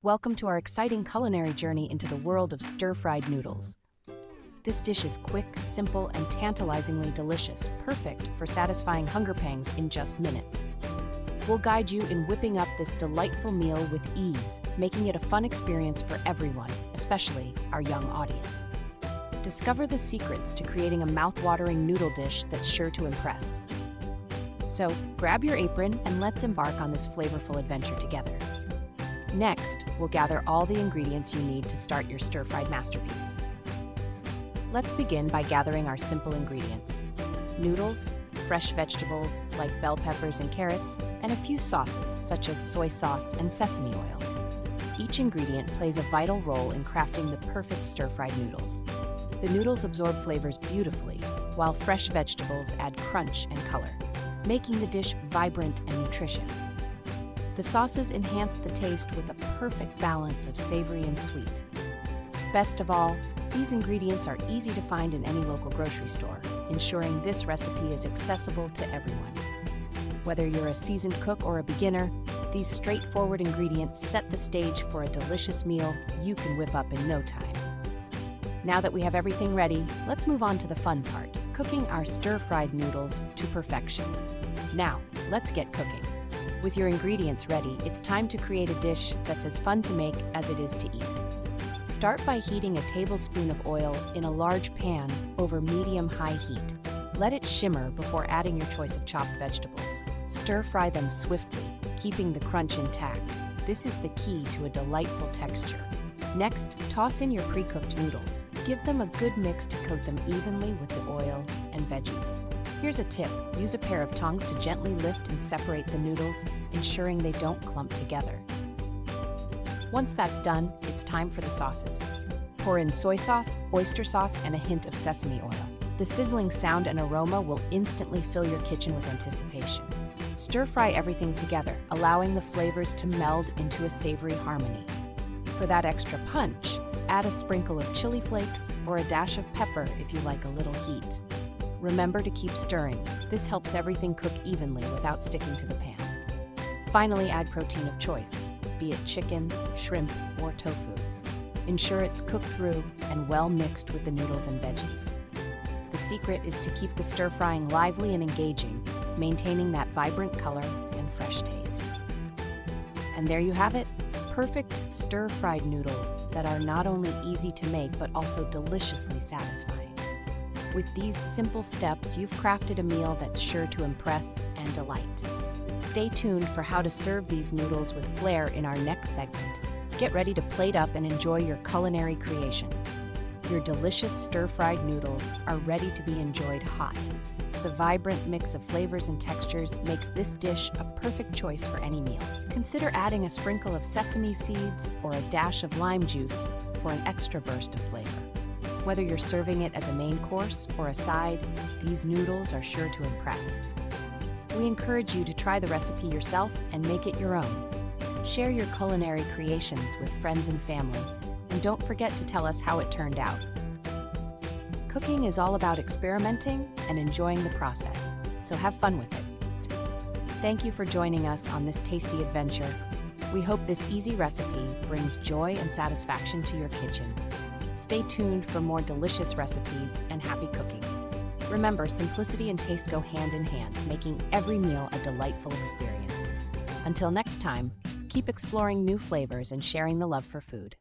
Welcome to our exciting culinary journey into the world of stir-fried noodles. This dish is quick, simple, and tantalizingly delicious, perfect for satisfying hunger pangs in just minutes. We'll guide you in whipping up this delightful meal with ease, making it a fun experience for everyone, especially our young audience. Discover the secrets to creating a mouth-watering noodle dish that's sure to impress. So, grab your apron and let's embark on this flavorful adventure together. Next, we'll gather all the ingredients you need to start your stir-fried masterpiece. Let's begin by gathering our simple ingredients: noodles, fresh vegetables like bell peppers and carrots, and a few sauces such as soy sauce and sesame oil. Each ingredient plays a vital role in crafting the perfect stir-fried noodles. The noodles absorb flavors beautifully, while fresh vegetables add crunch and color, making the dish vibrant and nutritious. The sauces enhance the taste with a perfect balance of savory and sweet. Best of all, these ingredients are easy to find in any local grocery store, ensuring this recipe is accessible to everyone. Whether you're a seasoned cook or a beginner, these straightforward ingredients set the stage for a delicious meal you can whip up in no time. Now that we have everything ready, let's move on to the fun part, cooking our stir-fried noodles to perfection. Now, let's get cooking. With your ingredients ready, it's time to create a dish that's as fun to make as it is to eat. Start by heating a tablespoon of oil in a large pan over medium-high heat. Let it shimmer before adding your choice of chopped vegetables. Stir-fry them swiftly, keeping the crunch intact. This is the key to a delightful texture. Next, toss in your pre-cooked noodles. Give them a good mix to coat them evenly with the oil and veggies. Here's a tip: use a pair of tongs to gently lift and separate the noodles, ensuring they don't clump together. Once that's done, it's time for the sauces. Pour in soy sauce, oyster sauce, and a hint of sesame oil. The sizzling sound and aroma will instantly fill your kitchen with anticipation. Stir-fry everything together, allowing the flavors to meld into a savory harmony. For that extra punch, add a sprinkle of chili flakes or a dash of pepper if you like a little heat. Remember to keep stirring. This helps everything cook evenly without sticking to the pan. Finally, add protein of choice, be it chicken, shrimp, or tofu. Ensure it's cooked through and well mixed with the noodles and veggies. The secret is to keep the stir-frying lively and engaging, maintaining that vibrant color and fresh taste. And there you have it, perfect stir-fried noodles that are not only easy to make but also deliciously satisfying. With these simple steps, you've crafted a meal that's sure to impress and delight. Stay tuned for how to serve these noodles with flair in our next segment. Get ready to plate up and enjoy your culinary creation. Your delicious stir-fried noodles are ready to be enjoyed hot. The vibrant mix of flavors and textures makes this dish a perfect choice for any meal. Consider adding a sprinkle of sesame seeds or a dash of lime juice for an extra burst of flavor. Whether you're serving it as a main course or a side, these noodles are sure to impress. We encourage you to try the recipe yourself and make it your own. Share your culinary creations with friends and family, and don't forget to tell us how it turned out. Cooking is all about experimenting and enjoying the process, so have fun with it. Thank you for joining us on this tasty adventure. We hope this easy recipe brings joy and satisfaction to your kitchen. Stay tuned for more delicious recipes and happy cooking. Remember, simplicity and taste go hand in hand, making every meal a delightful experience. Until next time, keep exploring new flavors and sharing the love for food.